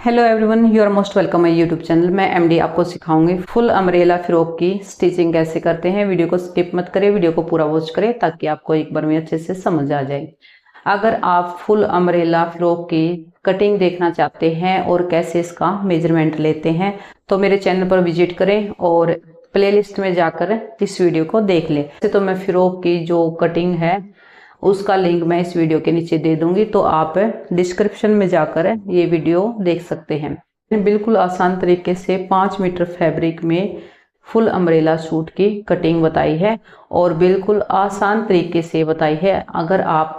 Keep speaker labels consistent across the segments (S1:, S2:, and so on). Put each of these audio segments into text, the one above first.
S1: Hello everyone, you are most welcome my YouTube channel. मैं MD आपको सिखाऊंगी full umbrella frock की stitching कैसे करते हैं। वीडियो को स्किप मत करें, वीडियो को पूरा वॉच करें ताकि आपको एक बार में अच्छे से समझ आ जाए। अगर आप फुल अम्ब्रेला फ्रॉक की कटिंग देखना चाहते हैं और कैसे इसका मेजरमेंट लेते हैं तो मेरे चैनल पर विजिट करें और प्लेलिस्ट में जाकर इस वीडियो को देख लें। तो मैं फ्रॉक की जो कटिंग है उसका लिंक मैं इस वीडियो के नीचे दे दूंगी, तो आप डिस्क्रिप्शन में जाकर ये वीडियो देख सकते हैं। बिल्कुल आसान तरीके से 5 मीटर फैब्रिक में फुल अम्ब्रेला सूट की कटिंग बताई है और बिल्कुल आसान तरीके से बताई है। अगर आप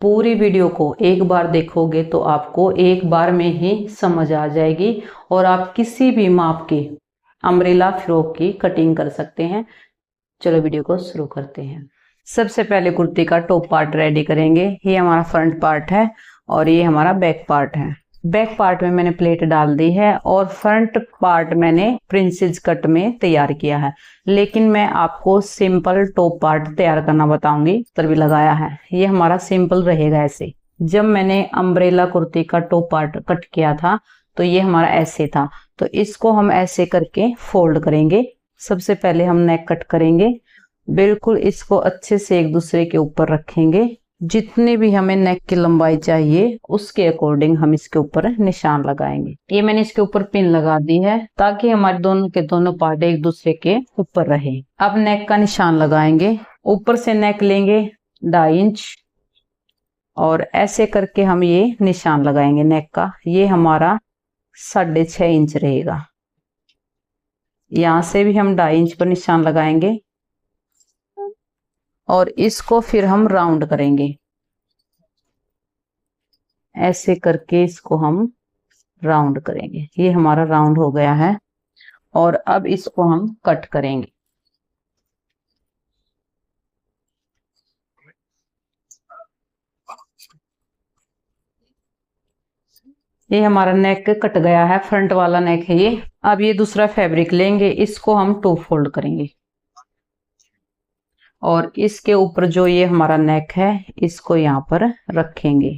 S1: पूरी वीडियो को एक बार देखोगे तो आपको एक बार में ही समझ आ जाएगी और आप किसी भी माप की अम्ब्रेला फ्रॉक की कटिंग कर सकते हैं। चलो वीडियो को शुरू करते हैं। सबसे पहले कुर्ती का टॉप पार्ट रेडी करेंगे। ये हमारा फ्रंट पार्ट है और ये हमारा बैक पार्ट है। बैक पार्ट में मैंने प्लेट डाल दी है और फ्रंट पार्ट मैंने प्रिंसेस कट में तैयार किया है, लेकिन मैं आपको सिंपल टॉप पार्ट तैयार करना बताऊंगी। तभी लगाया है, ये हमारा सिंपल रहेगा ऐसे। जब मैंने अम्ब्रेला कुर्ती का टॉप पार्ट कट किया था तो ये हमारा ऐसे था, तो इसको हम ऐसे करके फोल्ड करेंगे। सबसे पहले हम नेक कट करेंगे, बिल्कुल इसको अच्छे से एक दूसरे के ऊपर रखेंगे। जितनी भी हमें नेक की लंबाई चाहिए उसके अकॉर्डिंग हम इसके ऊपर निशान लगाएंगे। ये मैंने इसके ऊपर पिन लगा दी है ताकि हमारे दोनों के दोनों पार्ट एक दूसरे के ऊपर रहे। अब नेक का निशान लगाएंगे। ऊपर से नेक लेंगे 2.5 इंच और ऐसे करके हम ये निशान लगाएंगे नेक का। ये हमारा 6.5 इंच रहेगा। यहाँ से भी हम 2.5 इंच पर निशान लगाएंगे और इसको फिर हम राउंड करेंगे। ऐसे करके इसको हम राउंड करेंगे। ये हमारा राउंड हो गया है और अब इसको हम कट करेंगे। ये हमारा नेक कट गया है, फ्रंट वाला नेक है ये। अब ये दूसरा फैब्रिक लेंगे, इसको हम 2 फोल्ड करेंगे और इसके ऊपर जो ये हमारा नेक है इसको यहाँ पर रखेंगे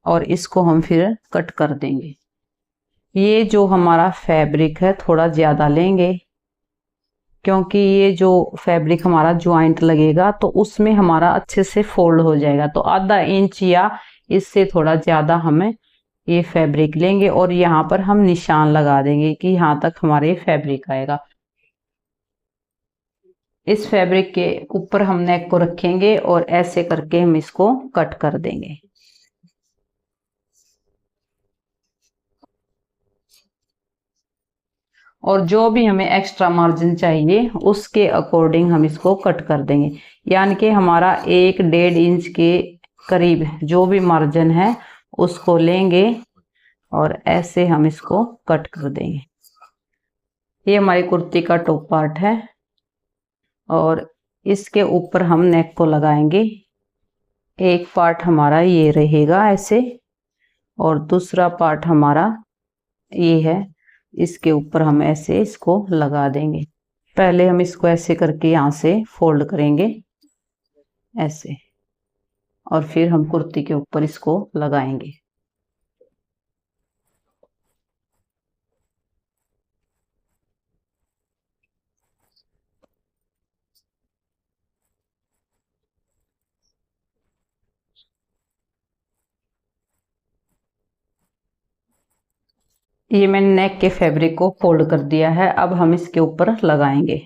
S1: और इसको हम फिर कट कर देंगे। ये जो हमारा फैब्रिक है थोड़ा ज्यादा लेंगे क्योंकि ये जो फैब्रिक हमारा ज्वाइंट लगेगा तो उसमें हमारा अच्छे से फोल्ड हो जाएगा। तो 0.5 इंच या इससे थोड़ा ज्यादा हमें ये फैब्रिक लेंगे और यहाँ पर हम निशान लगा देंगे कि यहाँ तक हमारे ये फैब्रिक आएगा। इस फैब्रिक के ऊपर हम नेक को रखेंगे और ऐसे करके हम इसको कट कर देंगे। और जो भी हमें एक्स्ट्रा मार्जिन चाहिए उसके अकॉर्डिंग हम इसको कट कर देंगे। यानी कि हमारा 1-1.5 इंच के करीब जो भी मार्जिन है उसको लेंगे और ऐसे हम इसको कट कर देंगे। ये हमारी कुर्ती का टॉप पार्ट है और इसके ऊपर हम नेक को लगाएंगे। एक पार्ट हमारा ये रहेगा ऐसे और दूसरा पार्ट हमारा ये है, इसके ऊपर हम ऐसे इसको लगा देंगे। पहले हम इसको ऐसे करके यहाँ से फोल्ड करेंगे ऐसे और फिर हम कुर्ती के ऊपर इसको लगाएंगे। ये मैंने नेक के फैब्रिक को फोल्ड कर दिया है। अब हम इसके ऊपर लगाएंगे।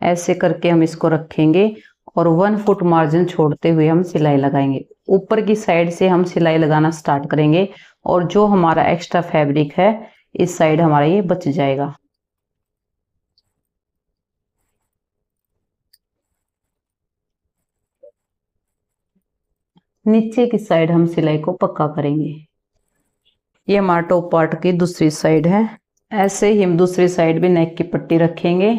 S1: ऐसे करके हम इसको रखेंगे और 1 फुट मार्जिन छोड़ते हुए हम सिलाई लगाएंगे। ऊपर की साइड से हम सिलाई लगाना स्टार्ट करेंगे और जो हमारा एक्स्ट्रा फैब्रिक है इस साइड हमारा ये बच जाएगा। नीचे की साइड हम सिलाई को पक्का करेंगे। ये हमारा टॉप पार्ट की दूसरी साइड है। ऐसे ही हम दूसरी साइड भी नेक की पट्टी रखेंगे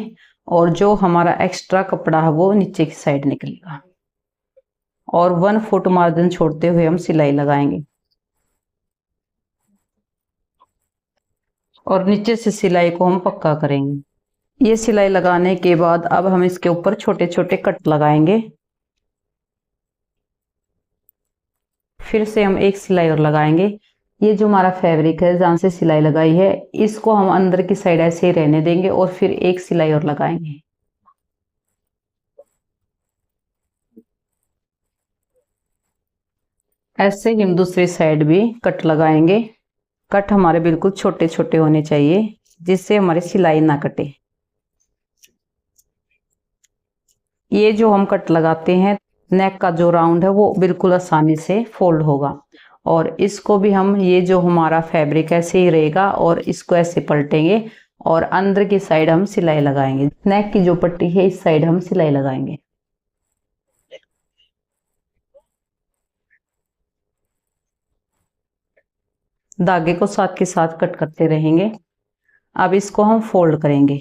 S1: और जो हमारा एक्स्ट्रा कपड़ा है वो नीचे की साइड निकलेगा और 1 फुट मार्जिन छोड़ते हुए हम सिलाई लगाएंगे और नीचे से सिलाई को हम पक्का करेंगे। ये सिलाई लगाने के बाद अब हम इसके ऊपर छोटे छोटे कट लगाएंगे। फिर से हम एक सिलाई और लगाएंगे ये जो हमारा फैब्रिक है जहाँ से सिलाई लगाई है, इसको हम अंदर की साइड ऐसे ही रहने देंगे और फिर एक सिलाई और लगाएंगे। ऐसे ही हम दूसरी साइड भी कट लगाएंगे। कट हमारे बिल्कुल छोटे छोटे होने चाहिए, जिससे हमारी सिलाई ना कटे। ये जो हम कट लगाते हैं, नेक का जो राउंड है वो बिल्कुल आसानी से फोल्ड होगा। और इसको भी हम, ये जो हमारा फैब्रिक ऐसे ही रहेगा और इसको ऐसे पलटेंगे और अंदर की साइड हम सिलाई लगाएंगे। नेक की जो पट्टी है इस साइड हम सिलाई लगाएंगे। धागे को साथ के साथ कट करते रहेंगे। अब इसको हम फोल्ड करेंगे।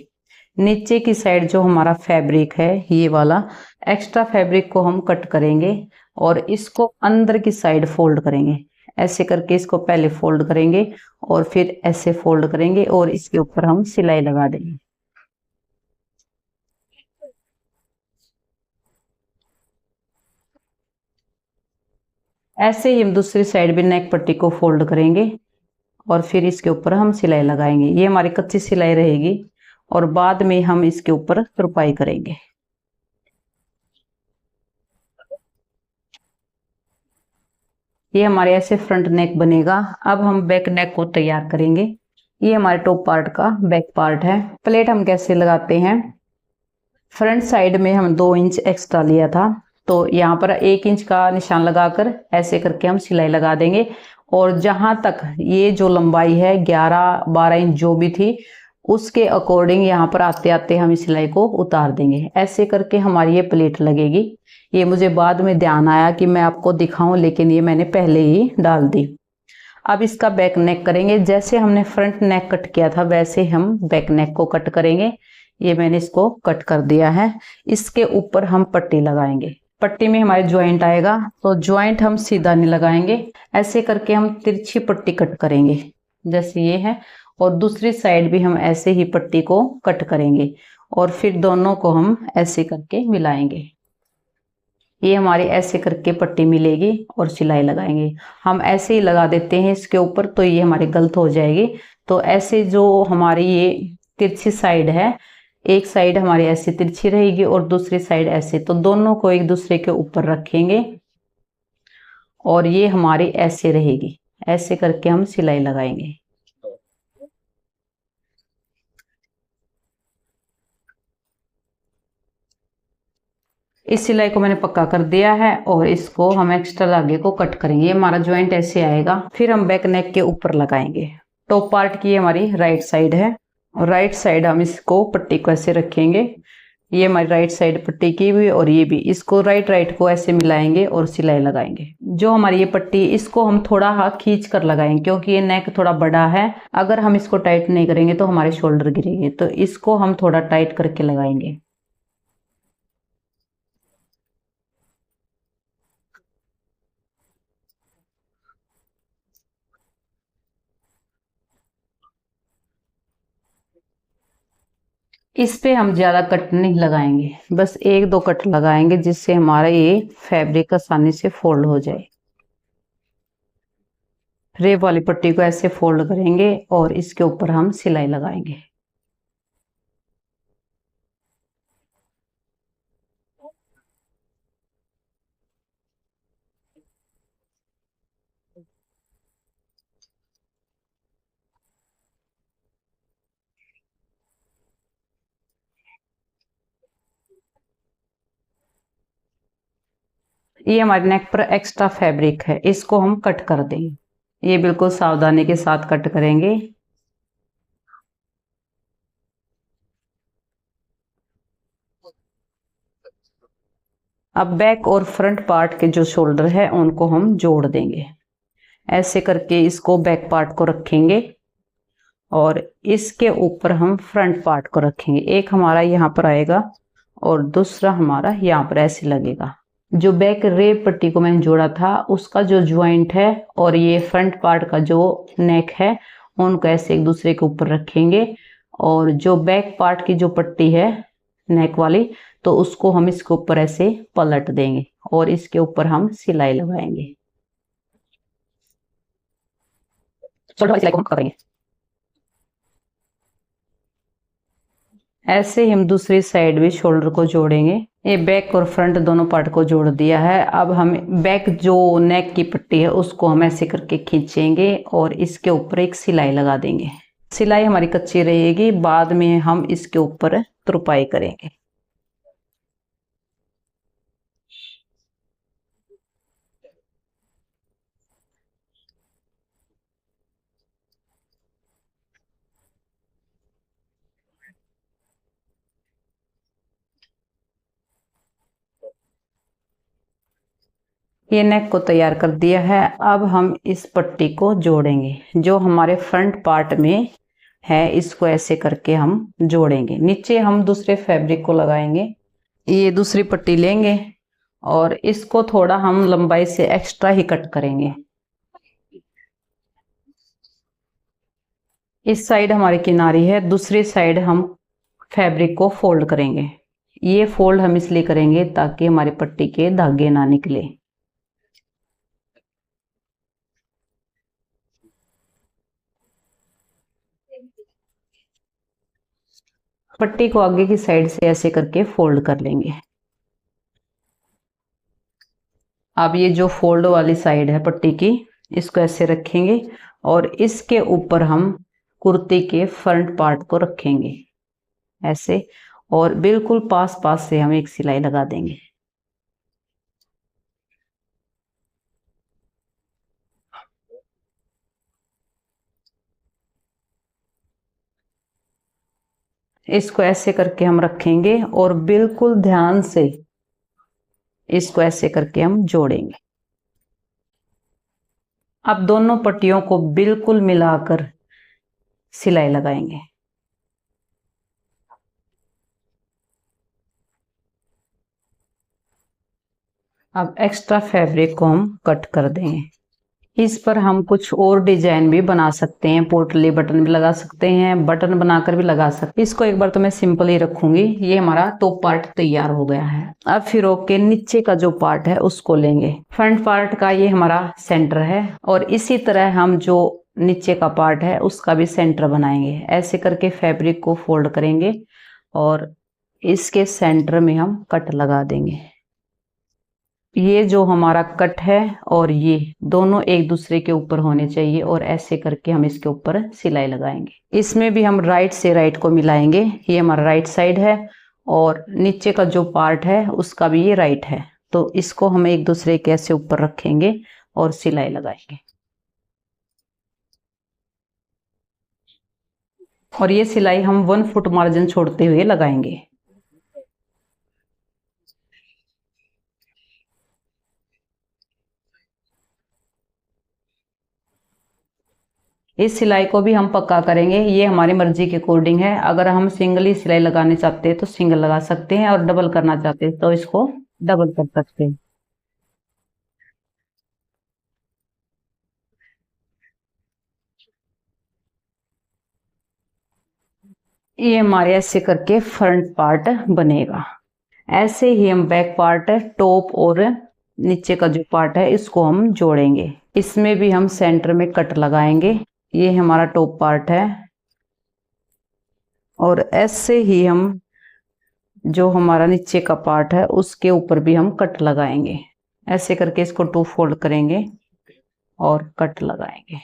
S1: नीचे की साइड जो हमारा फैब्रिक है, ये वाला एक्स्ट्रा फैब्रिक को हम कट करेंगे और इसको अंदर की साइड फोल्ड करेंगे। ऐसे करके इसको पहले फोल्ड करेंगे और फिर ऐसे फोल्ड करेंगे और इसके ऊपर हम सिलाई लगा देंगे। ऐसे ही हम दूसरी साइड भी नेक पट्टी को फोल्ड करेंगे और फिर इसके ऊपर हम सिलाई लगाएंगे। ये हमारी कच्ची सिलाई रहेगी और बाद में हम इसके ऊपर तुरपाई करेंगे। ये हमारे ऐसे फ्रंट नेक बनेगा। अब हम बैक नेक को तैयार करेंगे। ये हमारे टॉप पार्ट का बैक पार्ट है। प्लेट हम कैसे लगाते हैं, फ्रंट साइड में हम 2 इंच एक्स्ट्रा लिया था, तो यहाँ पर 1 इंच का निशान लगाकर ऐसे करके हम सिलाई लगा देंगे। और जहां तक ये जो लंबाई है 11-12 इंच जो भी थी, उसके अकॉर्डिंग यहाँ पर आते आते हम इस सिलाई को उतार देंगे। ऐसे करके हमारी ये प्लेट लगेगी। ये मुझे बाद में ध्यान आया कि मैं आपको दिखाऊं, लेकिन ये मैंने पहले ही डाल दी। अब इसका बैक नेक करेंगे। जैसे हमने फ्रंट नेक कट किया था वैसे हम बैक नेक को कट करेंगे। ये मैंने इसको कट कर दिया है। इसके ऊपर हम पट्टी लगाएंगे। पट्टी में हमारे ज्वाइंट आएगा, तो ज्वाइंट हम सीधा नहीं लगाएंगे। ऐसे करके हम तिरछी पट्टी कट करेंगे, जैसे ये है। और दूसरी साइड भी हम ऐसे ही पट्टी को कट करेंगे और फिर दोनों को हम ऐसे करके मिलाएंगे। ये हमारी ऐसे करके पट्टी मिलेगी और सिलाई लगाएंगे। हम ऐसे ही लगा देते हैं इसके ऊपर, तो ये हमारी गलत हो जाएगी। तो ऐसे जो हमारी ये तिरछी साइड है, एक साइड हमारी ऐसी तिरछी रहेगी और दूसरी साइड ऐसे, तो दोनों को एक दूसरे के ऊपर रखेंगे और ये हमारी ऐसे रहेगी। ऐसे करके हम सिलाई लगाएंगे। इस सिलाई को मैंने पक्का कर दिया है और इसको हम एक्स्ट्रा धागे को कट करेंगे। हमारा ज्वाइंट ऐसे आएगा। फिर हम बैक नेक के ऊपर लगाएंगे। टॉप पार्ट की हमारी राइट साइड है और राइट साइड हम इसको पट्टी को ऐसे रखेंगे। ये हमारी राइट साइड पट्टी की हुई और ये भी, इसको राइट को ऐसे मिलाएंगे और सिलाई लगाएंगे। जो हमारी ये पट्टी, इसको हम थोड़ा हाथ खींच कर लगाएंगे क्योंकि ये नेक थोड़ा बड़ा है। अगर हम इसको टाइट नहीं करेंगे तो हमारे शोल्डर गिरेंगे, तो इसको हम थोड़ा टाइट करके लगाएंगे। इस पे हम ज्यादा कट नहीं लगाएंगे, बस 1-2 कट लगाएंगे, जिससे हमारा ये फैब्रिक आसानी से फोल्ड हो जाए। रेप वाली पट्टी को ऐसे फोल्ड करेंगे और इसके ऊपर हम सिलाई लगाएंगे। ये हमारे नेक पर एक्स्ट्रा फैब्रिक है, इसको हम कट कर देंगे। ये बिल्कुल सावधानी के साथ कट करेंगे। अब बैक और फ्रंट पार्ट के जो शोल्डर है उनको हम जोड़ देंगे। ऐसे करके इसको बैक पार्ट को रखेंगे और इसके ऊपर हम फ्रंट पार्ट को रखेंगे। एक हमारा यहाँ पर आएगा और दूसरा हमारा यहाँ पर ऐसे लगेगा। जो बैक रेप पट्टी को मैंने जोड़ा था उसका जो ज्वाइंट है और ये फ्रंट पार्ट का जो नेक है, उनको ऐसे एक दूसरे के ऊपर रखेंगे। और जो बैक पार्ट की जो पट्टी है नेक वाली, तो उसको हम इसके ऊपर ऐसे पलट देंगे और इसके ऊपर हम सिलाई लगाएंगे। शोल्डर वाली सिलाई को हम करेंगे। ऐसे ही हम दूसरी साइड भी शोल्डर को जोड़ेंगे। ये बैक और फ्रंट दोनों पार्ट को जोड़ दिया है। अब हम बैक जो नेक की पट्टी है उसको हम ऐसे करके खींचेंगे और इसके ऊपर एक सिलाई लगा देंगे। सिलाई हमारी कच्ची रहेगी, बाद में हम इसके ऊपर तुरपाई करेंगे। ये नेक को तैयार कर दिया है। अब हम इस पट्टी को जोड़ेंगे। जो हमारे फ्रंट पार्ट में है इसको ऐसे करके हम जोड़ेंगे। नीचे हम दूसरे फैब्रिक को लगाएंगे। ये दूसरी पट्टी लेंगे और इसको थोड़ा हम लंबाई से एक्स्ट्रा ही कट करेंगे। इस साइड हमारी किनारी है, दूसरी साइड हम फैब्रिक को फोल्ड करेंगे। ये फोल्ड हम इसलिए करेंगे ताकि हमारी पट्टी के धागे ना निकले। पट्टी को आगे की साइड से ऐसे करके फोल्ड कर लेंगे। अब ये जो फोल्ड वाली साइड है पट्टी की, इसको ऐसे रखेंगे और इसके ऊपर हम कुर्ती के फ्रंट पार्ट को रखेंगे ऐसे, और बिल्कुल पास पास से हम एक सिलाई लगा देंगे। इसको ऐसे करके हम रखेंगे और बिल्कुल ध्यान से इसको ऐसे करके हम जोड़ेंगे। अब दोनों पट्टियों को बिल्कुल मिलाकर सिलाई लगाएंगे। अब एक्स्ट्रा फैब्रिक को हम कट कर देंगे। इस पर हम कुछ और डिजाइन भी बना सकते हैं। पोटली बटन भी लगा सकते हैं, बटन बनाकर भी लगा सकते हैं। इसको एक बार तो मैं सिंपल ही रखूंगी। ये हमारा टॉप पार्ट तैयार हो गया है। अब फिरॉक के नीचे का जो पार्ट है उसको लेंगे। फ्रंट पार्ट का ये हमारा सेंटर है और इसी तरह हम जो नीचे का पार्ट है उसका भी सेंटर बनाएंगे। ऐसे करके फैब्रिक को फोल्ड करेंगे और इसके सेंटर में हम कट लगा देंगे। ये जो हमारा कट है और ये दोनों एक दूसरे के ऊपर होने चाहिए और ऐसे करके हम इसके ऊपर सिलाई लगाएंगे। इसमें भी हम राइट से राइट को मिलाएंगे। ये हमारा राइट साइड है और नीचे का जो पार्ट है उसका भी ये राइट है, तो इसको हम एक दूसरे के ऐसे ऊपर रखेंगे और सिलाई लगाएंगे। और ये सिलाई हम 1 फुट मार्जिन छोड़ते हुए लगाएंगे। इस सिलाई को भी हम पक्का करेंगे। ये हमारी मर्जी के अकॉर्डिंग है। अगर हम सिंगल ही सिलाई लगाने चाहते हैं तो सिंगल लगा सकते हैं और डबल करना चाहते हैं तो इसको डबल कर सकते हैं। ये हमारे ऐसे करके फ्रंट पार्ट बनेगा। ऐसे ही हम बैक पार्ट, टॉप और नीचे का जो पार्ट है इसको हम जोड़ेंगे। इसमें भी हम सेंटर में कट लगाएंगे। ये हमारा टॉप पार्ट है और ऐसे ही हम जो हमारा नीचे का पार्ट है उसके ऊपर भी हम कट लगाएंगे। ऐसे करके इसको 2 फोल्ड करेंगे और कट लगाएंगे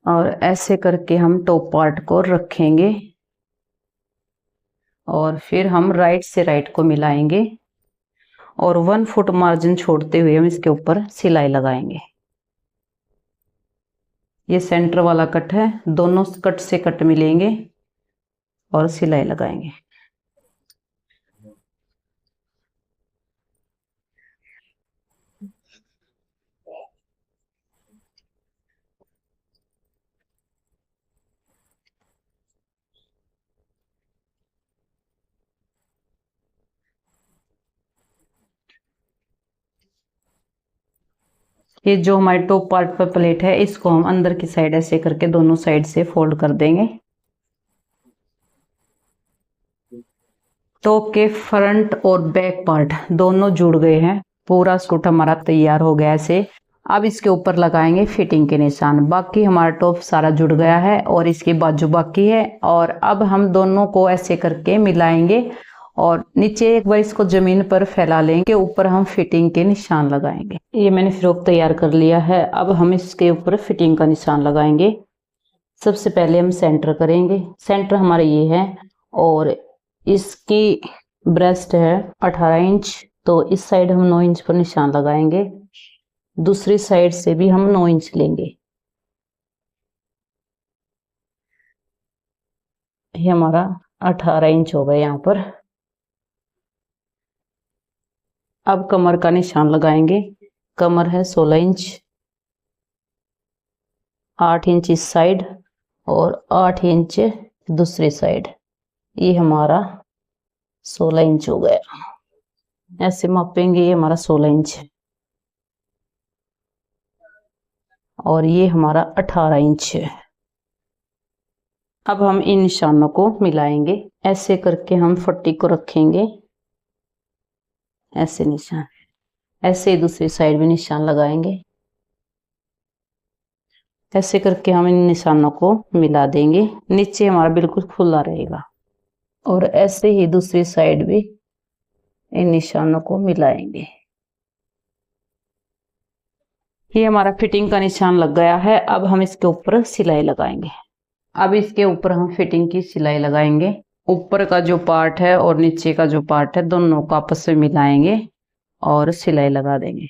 S1: और ऐसे करके हम टॉप पार्ट को रखेंगे और फिर हम राइट से राइट को मिलाएंगे और 1 फुट मार्जिन छोड़ते हुए हम इसके ऊपर सिलाई लगाएंगे। ये सेंटर वाला कट है, दोनों कट से कट मिलेंगे और सिलाई लगाएंगे। ये जो हमारे टॉप पार्ट पर प्लेट है इसको हम अंदर की साइड ऐसे करके दोनों साइड से फोल्ड कर देंगे। टॉप के फ्रंट और बैक पार्ट दोनों जुड़ गए हैं। पूरा सूट हमारा तैयार हो गया ऐसे। अब इसके ऊपर लगाएंगे फिटिंग के निशान। बाकी हमारा टॉप सारा जुड़ गया है और इसकी बाजू बाकी है। और अब हम दोनों को ऐसे करके मिलाएंगे और नीचे एक बार इसको जमीन पर फैला लेंगे। ऊपर हम फिटिंग के निशान लगाएंगे। ये मैंने फ्रॉक तैयार कर लिया है। अब हम इसके ऊपर फिटिंग का निशान लगाएंगे। सबसे पहले हम सेंटर करेंगे। सेंटर हमारा ये है और इसकी ब्रेस्ट है 18 इंच, तो इस साइड हम 9 इंच पर निशान लगाएंगे। दूसरी साइड से भी हम 9 इंच लेंगे। ये हमारा 18 इंच हो गया यहाँ पर। अब कमर का निशान लगाएंगे। कमर है 16 इंच, 8 इंच इस साइड और 8 इंच दूसरी साइड। ये हमारा 16 इंच हो गया। ऐसे मापेंगे। ये हमारा 16 इंच है और ये हमारा 18 इंच है। अब हम इन निशानों को मिलाएंगे। ऐसे करके हम पट्टी को रखेंगे। ऐसे निशान, ऐसे दूसरी साइड भी निशान लगाएंगे। ऐसे करके हम इन निशानों को मिला देंगे। नीचे हमारा बिल्कुल खुला रहेगा और ऐसे ही दूसरी साइड भी इन निशानों को मिलाएंगे। ये हमारा फिटिंग का निशान लग गया है। अब हम इसके ऊपर सिलाई लगाएंगे। अब इसके ऊपर हम फिटिंग की सिलाई लगाएंगे। ऊपर का जो पार्ट है और नीचे का जो पार्ट है दोनों को आपस में मिलाएंगे और सिलाई लगा देंगे।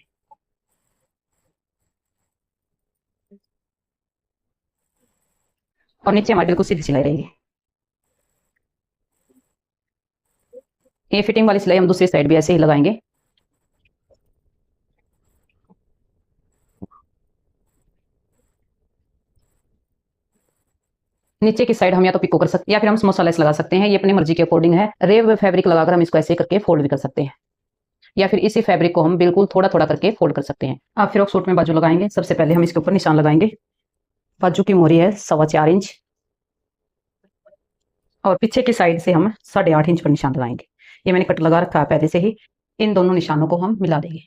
S1: और नीचे हमारी बिल्कुल सीधी सिलाई रहेगी। ये फिटिंग वाली सिलाई हम दूसरी साइड भी ऐसे ही लगाएंगे। नीचे की साइड हम या तो पिको कर सकते हैं या फिर हम समोसा लेस लगा सकते हैं। ये अपनी मर्जी के अकॉर्डिंग है। रेव फैब्रिक लगाकर हम इसको ऐसे करके फोल्ड भी कर सकते हैं या फिर इसी फैब्रिक को हम बिल्कुल थोड़ा थोड़ा करके फोल्ड कर सकते हैं। अब फ्रॉक सूट में बाजू लगाएंगे। सबसे पहले हम इसके ऊपर निशान लगाएंगे। बाजू की मोरी है 4.25 इंच और पीछे की साइड से हम 8.5 इंच पर निशान लगाएंगे। ये मैंने कट लगा रखा है पहले से ही। इन दोनों निशानों को हम मिला देंगे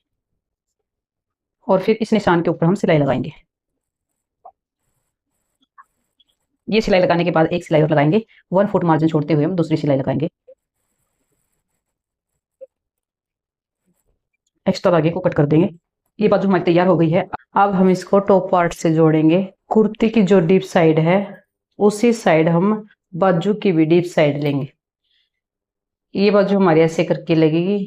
S1: और फिर इस निशान के ऊपर हम सिलाई लगाएंगे। ये सिलाई लगाने के बाद एक सिलाई और लगाएंगे। 1 फुट मार्जिन छोड़ते हुए हम दूसरी सिलाई लगाएंगे। एक्स्ट्रा धागे को कट कर देंगे। ये बाजू हमारी तैयार हो गई है। अब हम इसको टॉप पार्ट से जोड़ेंगे। कुर्ती की जो डीप साइड है उसी साइड हम बाजू की भी डीप साइड लेंगे। ये बाजू हमारी ऐसे करके लगेगी।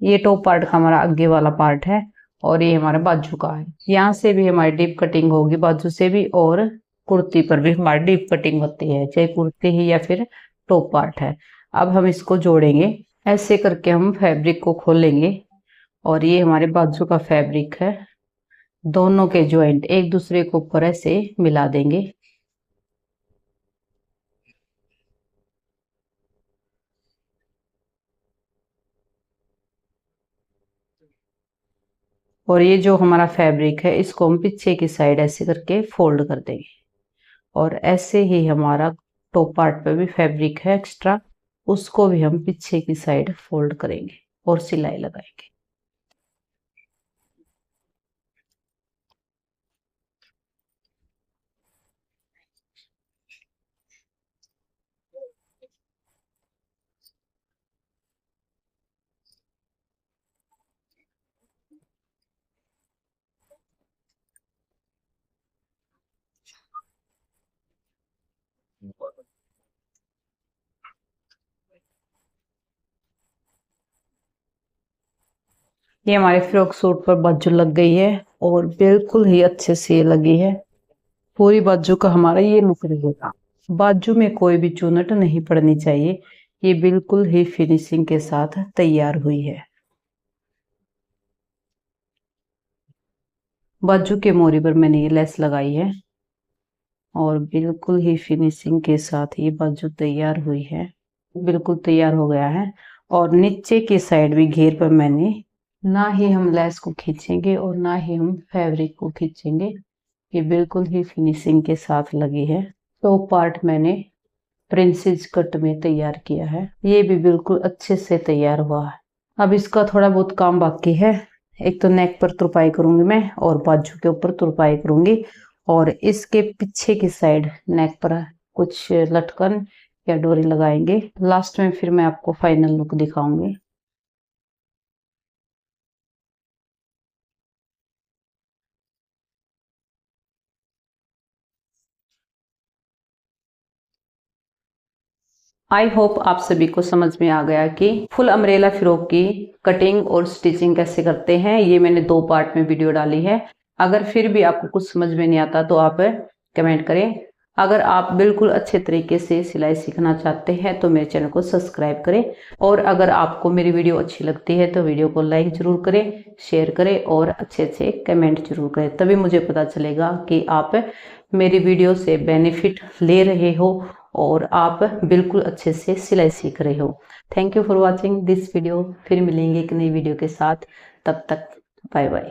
S1: ये टॉप पार्ट का हमारा आगे वाला पार्ट है और ये हमारा बाजू का है। यहाँ से भी हमारी डीप कटिंग होगी, बाजू से भी, और कुर्ती पर भी हमारी डीप कटिंग होती है, चाहे कुर्ती ही या फिर टॉप पार्ट है। अब हम इसको जोड़ेंगे। ऐसे करके हम फैब्रिक को खोलेंगे और ये हमारे बाजू का फैब्रिक है। दोनों के ज्वाइंट एक दूसरे को ऊपर ऐसे मिला देंगे। और ये जो हमारा फैब्रिक है इसको हम पीछे की साइड ऐसे करके फोल्ड कर देंगे और ऐसे ही हमारा टॉप पार्ट पे भी फैब्रिक है एक्स्ट्रा, उसको भी हम पीछे की साइड फोल्ड करेंगे और सिलाई लगाएंगे। ये हमारे फ्रॉक सूट पर बाजू लग गई है और बिल्कुल ही अच्छे से लगी है। पूरी बाजू का हमारा ये लुक रहेगा। बाजू में कोई भी चुनट नहीं पड़नी चाहिए। ये बिल्कुल ही फिनिशिंग के साथ तैयार हुई है। बाजू के मोरी पर मैंने ये लेस लगाई है और बिल्कुल ही फिनिशिंग के साथ ये बाजू तैयार हुई है। बिल्कुल तैयार हो गया है। और नीचे की साइड भी घेर पर मैंने ना ही हम लेस को खींचेंगे और ना ही हम फैब्रिक को खींचेंगे। ये बिल्कुल ही फिनिशिंग के साथ लगी है। टॉप पार्ट मैंने प्रिंसेस कट में तैयार किया है। ये भी बिल्कुल अच्छे से तैयार हुआ है। अब इसका थोड़ा बहुत काम बाकी है। एक तो नेक पर तुरपाई करूंगी मैं और बाजू के ऊपर तुरपाई करूंगी, और इसके पीछे की साइड नेक पर कुछ लटकन या डोरी लगाएंगे। लास्ट में फिर मैं आपको फाइनल लुक दिखाऊंगी। आई होप आप सभी को समझ में आ गया कि फुल अम्ब्रेला फ्रॉक की कटिंग और स्टिचिंग कैसे करते हैं। ये मैंने 2 पार्ट में वीडियो डाली है। अगर फिर भी आपको कुछ समझ में नहीं आता तो आप कमेंट करें। अगर आप बिल्कुल अच्छे तरीके से सिलाई सीखना चाहते हैं तो मेरे चैनल को सब्सक्राइब करें, और अगर आपको मेरी वीडियो अच्छी लगती है तो वीडियो को लाइक जरूर करें, शेयर करें और अच्छे अच्छे कमेंट जरूर करें। तभी मुझे पता चलेगा कि आप मेरी वीडियो से बेनिफिट ले रहे हो और आप बिल्कुल अच्छे से सिलाई सीख रहे हो। Thank you for watching this video. फिर मिलेंगे एक नई वीडियो के साथ, तब तक बाय बाय।